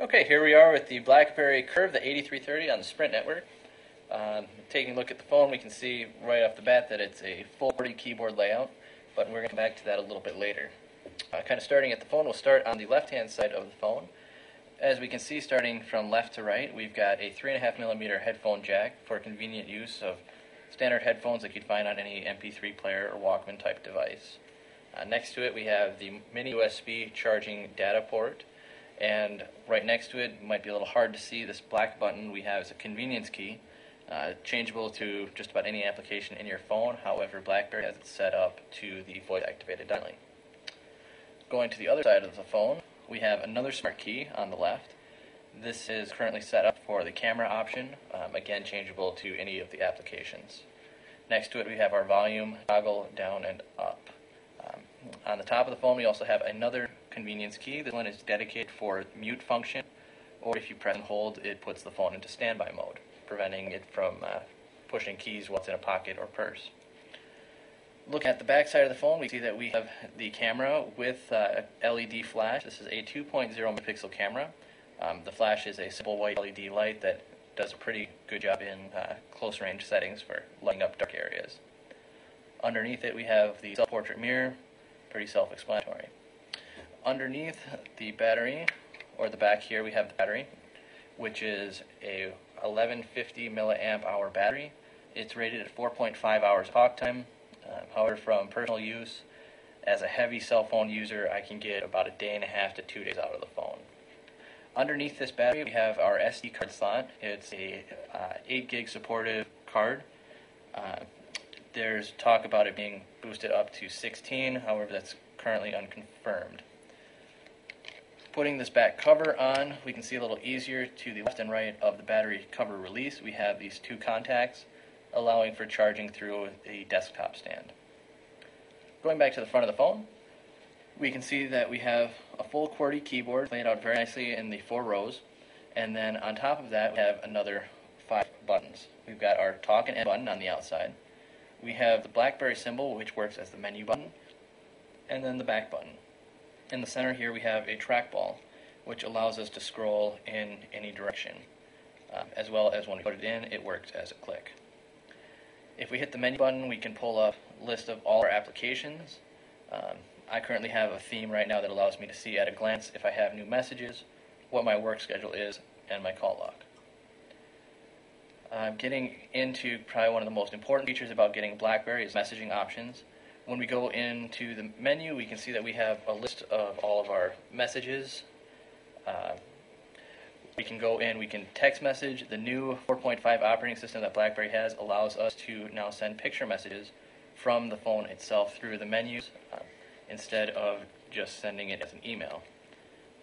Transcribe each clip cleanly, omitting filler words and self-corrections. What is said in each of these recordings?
Okay, here we are with the BlackBerry Curve, the 8330 on the Sprint network. Taking a look at the phone, we can see right off the bat that it's a full QWERTY keyboard layout, but we're going to come back to that a little bit later. Kind of starting at the phone, we'll start on the left-hand side of the phone. As we can see, starting from left to right, we've got a 3.5mm headphone jack for convenient use of standard headphones like you'd find on any MP3 player or Walkman type device. Next to it, we have the mini USB charging data port. And right next to it, might be a little hard to see, this black button we have is a convenience key, changeable to just about any application in your phone. However, BlackBerry has it set up to the voice activated dialing. Going to the other side of the phone, we have another smart key on the left. This is currently set up for the camera option, again changeable to any of the applications. Next to it, we have our volume toggle down and up. On the top of the phone, we also have another convenience key. This one is dedicated for mute function, or if you press and hold, it puts the phone into standby mode, preventing it from pushing keys while it's in a pocket or purse. Looking at the back side of the phone, we see that we have the camera with LED flash. This is a 2.0 megapixel camera. The flash is a simple white LED light that does a pretty good job in close range settings for lighting up dark areas. Underneath it, we have the self-portrait mirror. Pretty self-explanatory. Underneath the battery, or the back here, we have the battery, which is a 1150 milliamp hour battery. It's rated at 4.5 hours talk time. However, from personal use, as a heavy cell phone user, I can get about a day and a half to 2 days out of the phone. Underneath this battery, we have our SD card slot. It's a 8 gig supportive card. There's talk about it being boosted up to 16, however that's currently unconfirmed. Putting this back cover on, we can see a little easier to the left and right of the battery cover release. We have these two contacts allowing for charging through a desktop stand. Going back to the front of the phone, we can see that we have a full QWERTY keyboard laid out very nicely in the 4 rows, and then on top of that we have another 5 buttons. We've got our talk and end button on the outside. We have the BlackBerry symbol, which works as the menu button, and then the back button. In the center here we have a trackball, which allows us to scroll in any direction, as well as when we put it in, it works as a click. If we hit the menu button, we can pull up a list of all our applications. I currently have a theme right now that allows me to see at a glance if I have new messages, what my work schedule is, and my call log. Getting into probably one of the most important features about getting BlackBerry is messaging options. When we go into the menu, we can see that we have a list of all of our messages. We can go in, we can text message. The new 4.5 operating system that BlackBerry has allows us to now send picture messages from the phone itself through the menus instead of just sending it as an email.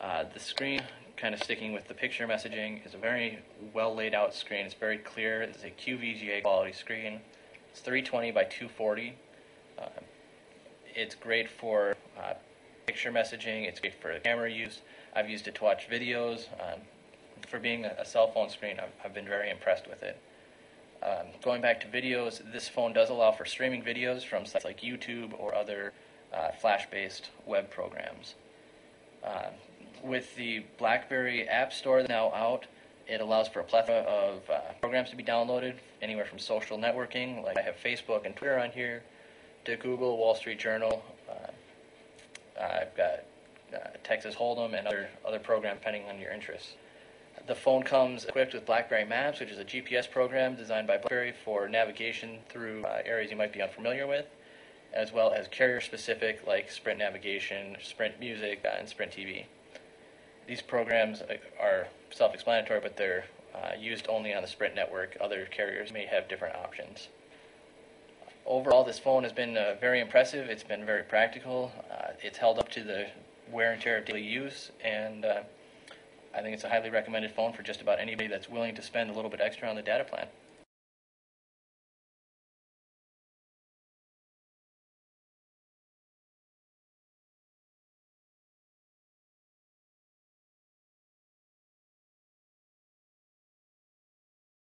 The screen, kind of sticking with the picture messaging, is a very well laid out screen. It's very clear. It's a QVGA quality screen. It's 320 by 240. It's great for picture messaging. It's great for camera use. I've used it to watch videos. For being a cell phone screen, I've been very impressed with it. Going back to videos, this phone does allow for streaming videos from sites like YouTube or other Flash-based web programs. With the BlackBerry App Store now out, it allows for a plethora of programs to be downloaded, anywhere from social networking, like I have Facebook and Twitter on here, to Google, Wall Street Journal. I've got Texas Hold'em and other programs depending on your interests. The phone comes equipped with BlackBerry Maps, which is a GPS program designed by BlackBerry for navigation through areas you might be unfamiliar with, as well as carrier-specific like Sprint Navigation, Sprint Music, and Sprint TV. These programs are self-explanatory, but they're used only on the Sprint network. Other carriers may have different options. Overall, this phone has been very impressive. It's been very practical. It's held up to the wear and tear of daily use, and I think it's a highly recommended phone for just about anybody that's willing to spend a little bit extra on the data plan.